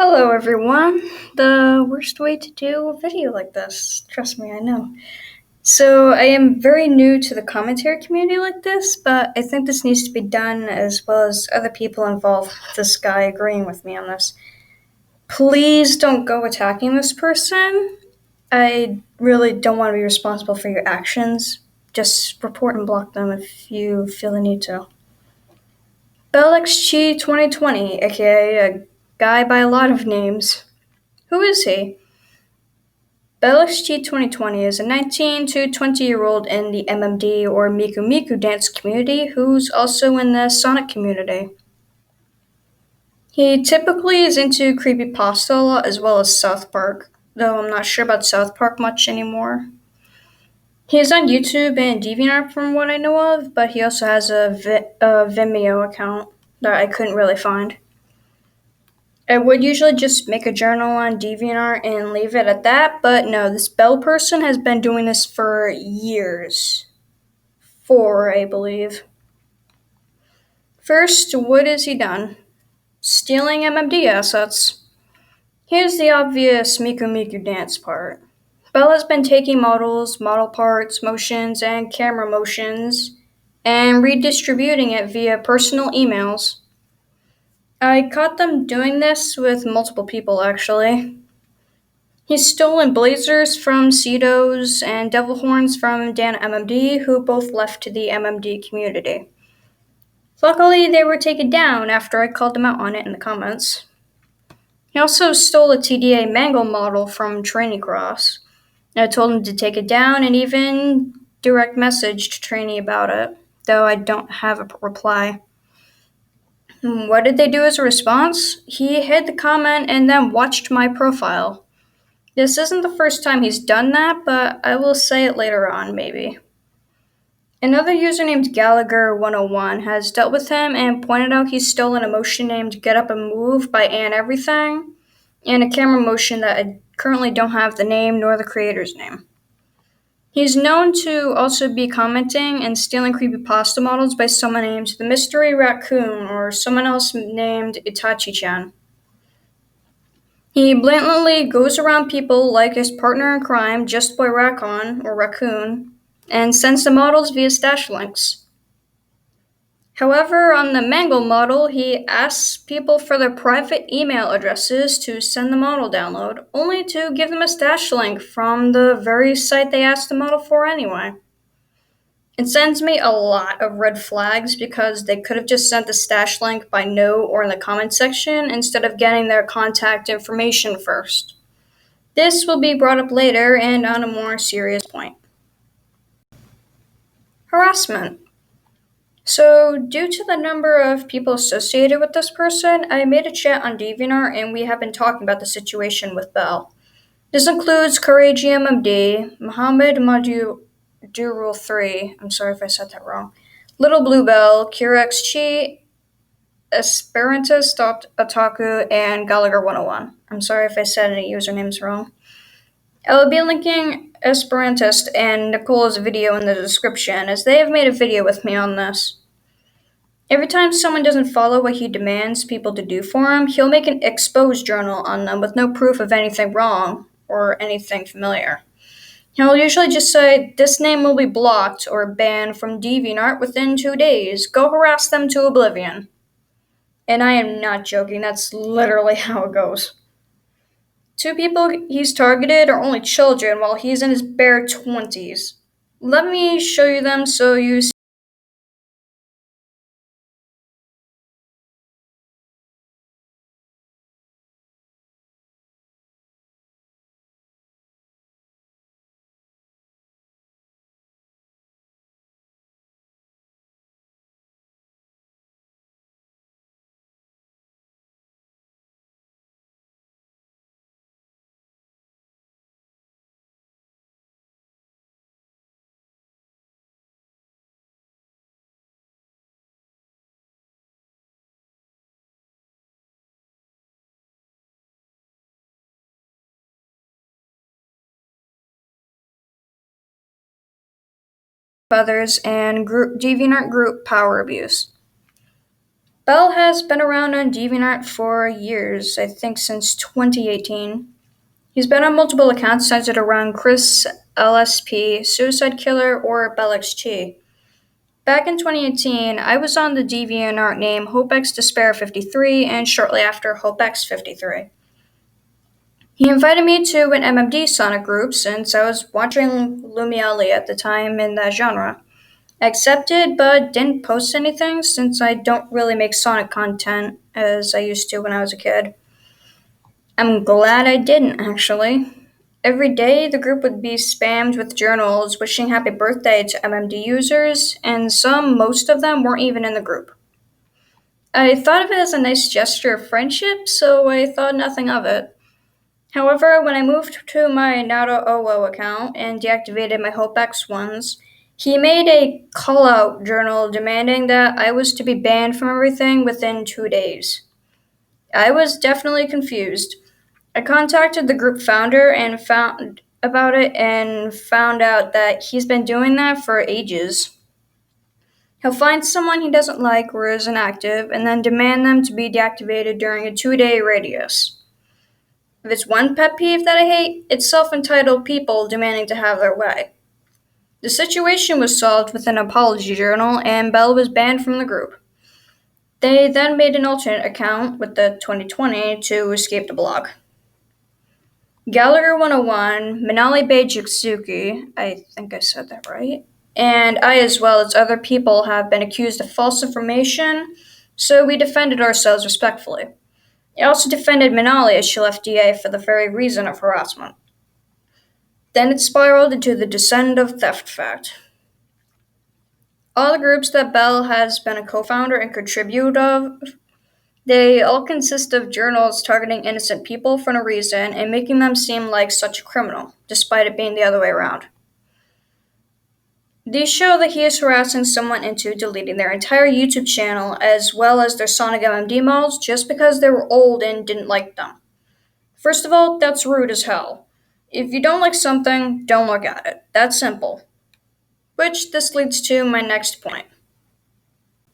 Hello everyone. The worst way to do a video like this. Trust me, I know. So I am very new to the commentary community like this, but I think this needs to be done as well as other people involved with this guy agreeing with me on this. Please don't go attacking this person. I really don't want to be responsible for your actions. Just report and block them if you feel the need to. BelxChii2020, aka a guy by a lot of names. Who is he? BelxChii2020 is a 19 to 20-year-old in the MMD or Miku Miku dance community who's also in the Sonic community. He typically is into creepypasta a lot as well as South Park, though I'm not sure about South Park much anymore. He is on YouTube and DeviantArt from what I know of, but he also has a Vimeo account that I couldn't really find. I would usually just make a journal on DeviantArt and leave it at that, but no, this Bell person has been doing this for years. 4, I believe. First, what has he done? Stealing MMD assets. Here's the obvious Miku Miku dance part. Bell has been taking models, model parts, motions, and camera motions, and redistributing it via personal emails. I caught them doing this with multiple people, actually. He's stolen blazers from Cedos and devil horns from Dan MMD, who both left the MMD community. Luckily, they were taken down after I called them out on it in the comments. He also stole a TDA Mangle model from Trainee Cross. I told him to take it down and even direct messaged Trainee about it, though I don't have a reply. What did they do as a response? He hid the comment and then watched my profile. This isn't the first time he's done that, but I will say it later on, maybe. Another user named Gallagher101 has dealt with him and pointed out he's stolen a motion named Get Up and Move by Ann Everything, and a camera motion that I currently don't have the name nor the creator's name. He's known to also be commenting and stealing creepypasta models by someone named The Mystery Raccoon or someone else named Itachi-chan. He blatantly goes around people like his partner in crime, Just Boy Raccoon, or Raccoon, and sends the models via stash links. However, on the Mangle model, he asks people for their private email addresses to send the model download, only to give them a stash link from the very site they asked the model for anyway. It sends me a lot of red flags because they could have just sent the stash link by note or in the comment section instead of getting their contact information first. This will be brought up later and on a more serious point. Harassment. So, due to the number of people associated with this person, I made a chat on DeviantArt and we have been talking about the situation with Bell. This includes Courage MMD, Muhammad Madurul 3, I'm sorry if I said that wrong, Little Bluebell, BelxChii, Esperantist Otaku, and Gallagher101. I'm sorry if I said any usernames wrong. I will be linking Esperantist and Nicole's video in the description, as they have made a video with me on this. Every time someone doesn't follow what he demands people to do for him, he'll make an expose journal on them with no proof of anything wrong or anything familiar. He'll usually just say, "This name will be blocked or banned from DeviantArt within 2 days. Go harass them to oblivion." And I am not joking, that's literally how it goes. 2 people he's targeted are only children while he's in his bare 20s. Let me show you them so you see. Others and DeviantArt group power abuse. Bell has been around on DeviantArt for years, I think since 2018. He's been on multiple accounts centered around Chris LSP, Suicide Killer, or BelxChii. Back in 2018, I was on the DeviantArt name HopeXDespair53 and shortly after HopeX53. He invited me to an MMD Sonic group since I was watching Lumiali at the time in that genre. I accepted but didn't post anything since I don't really make Sonic content as I used to when I was a kid. I'm glad I didn't, actually. Every day, the group would be spammed with journals wishing happy birthday to MMD users, and most of them weren't even in the group. I thought of it as a nice gesture of friendship, so I thought nothing of it. However, when I moved to my Naruto OO account and deactivated my HopeX ones, he made a call out journal demanding that I was to be banned from everything within 2 days. I was definitely confused. I contacted the group founder and found about it and found out that he's been doing that for ages. He'll find someone he doesn't like or is inactive and then demand them to be deactivated during a 2 day radius. If it's one pet peeve that I hate, it's self entitled people demanding to have their way. The situation was solved with an apology journal, and Bell was banned from the group. They then made an alternate account with the 2020 to escape the blog. Gallagher 101, Manali Beijutsuki, I think I said that right, and I, as well as other people, have been accused of false information, so we defended ourselves respectfully. I also defended Manali as she left DA for the very reason of harassment. Then it spiraled into the descent of theft fact. All the groups that Bell has been a co-founder and contributor of, they all consist of journals targeting innocent people for no reason and making them seem like such a criminal, despite it being the other way around. These show that he is harassing someone into deleting their entire YouTube channel as well as their Sonic MMD models just because they were old and didn't like them. First of all, that's rude as hell. If you don't like something, don't look at it. That's simple. Which this leads to my next point.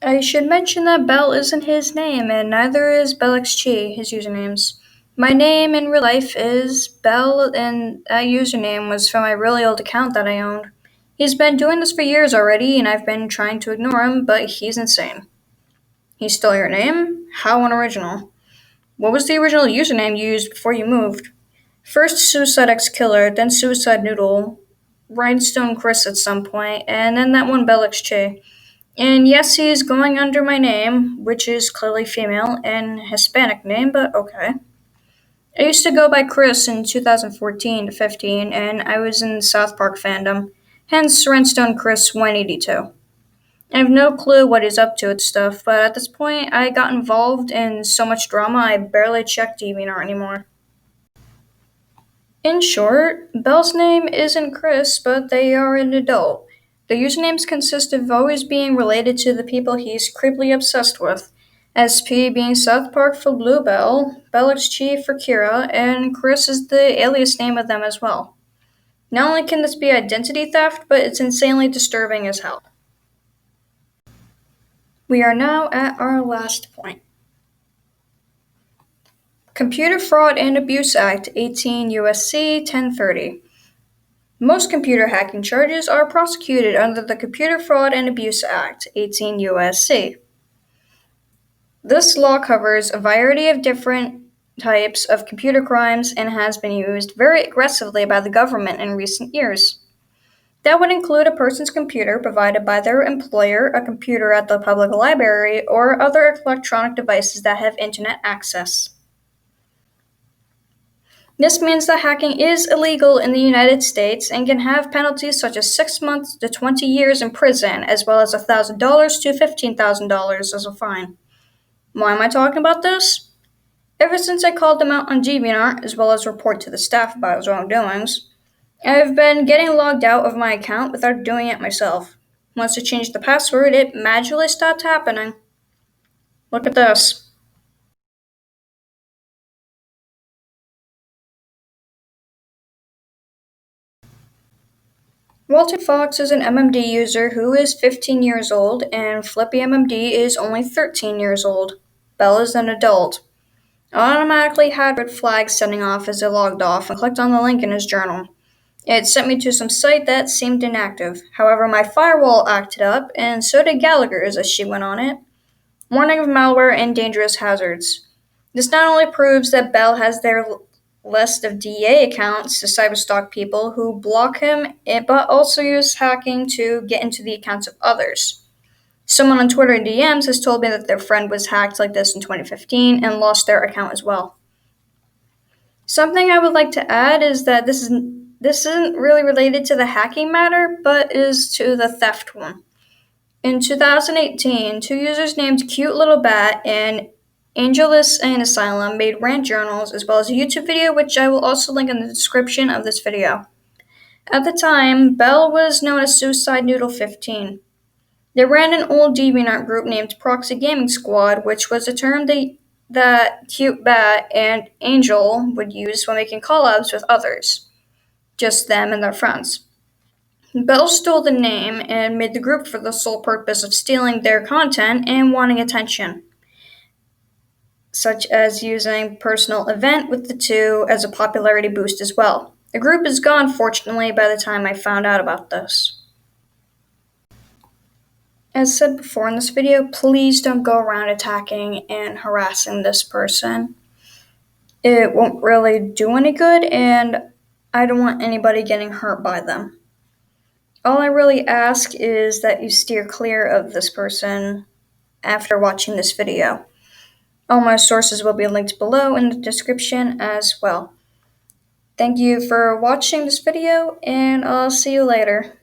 I should mention that Bell isn't his name, and neither is BelxChii, his usernames. My name in real life is Bell, and that username was from my really old account that I owned. He's been doing this for years already, and I've been trying to ignore him, but he's insane. He stole your name? How unoriginal. What was the original username you used before you moved? First Suicide X Killer, then Suicide Noodle, Rhinestone Chris at some point, and then that one BelxChii. And yes, he's going under my name, which is clearly female and Hispanic name, but okay. I used to go by Chris in 2014 to 15, and I was in South Park fandom, hence Rhinestone Chris 182. I have no clue what he's up to with stuff, but at this point, I got involved in so much drama I barely check DeviantArt anymore. In short, Bell's name isn't Chris, but they are an adult. The usernames consist of always being related to the people he's creepily obsessed with, SP being South Park for Bluebell, BelxChii for Kira, and Chris is the alias name of them as well. Not only can this be identity theft, but it's insanely disturbing as hell. We are now at our last point. Computer Fraud and Abuse Act 18 U.S.C. 1030. Most computer hacking charges are prosecuted under the Computer Fraud and Abuse Act 18 U.S.C. This law covers a variety of different types of computer crimes and has been used very aggressively by the government in recent years. That would include a person's computer provided by their employer, a computer at the public library, or other electronic devices that have internet access. This means that hacking is illegal in the United States and can have penalties such as 6 months to 20 years in prison, as well as $1,000 to $15,000 as a fine. Why am I talking about this? Ever since I called them out on DeviantArt, as well as report to the staff about his wrongdoings, I've been getting logged out of my account without doing it myself. Once I changed the password, it magically stopped happening. Look at this. Walter Fox is an MMD user who is 15 years old, and Flippy MMD is only 13 years old. Bell is an adult. I automatically had red flags setting off as I logged off and clicked on the link in his journal. It sent me to some site that seemed inactive. However, my firewall acted up, and so did Gallagher's as she went on it. Warning of malware and dangerous hazards. This not only proves that Bell has their list of DA accounts to cyberstalk people who block him, but also use hacking to get into the accounts of others. Someone on Twitter DMs has told me that their friend was hacked like this in 2015 and lost their account as well. Something I would like to add is that this isn't really related to the hacking matter, but is to the theft one. In 2018, two users named Cute Little Bat and Angelus and Asylum made rant journals as well as a YouTube video, which I will also link in the description of this video. At the time, Bell was known as Suicide Noodle 15. They ran an old DeviantArt group named Proxy Gaming Squad, which was a term that Cute Bat and Angel would use when making collabs with others, just them and their friends. Bell stole the name and made the group for the sole purpose of stealing their content and wanting attention, such as using personal event with the two as a popularity boost as well. The group is gone, fortunately, by the time I found out about this. As said before in this video, please don't go around attacking and harassing this person. It won't really do any good, and I don't want anybody getting hurt by them. All I really ask is that you steer clear of this person after watching this video. All my sources will be linked below in the description as well. Thank you for watching this video, and I'll see you later.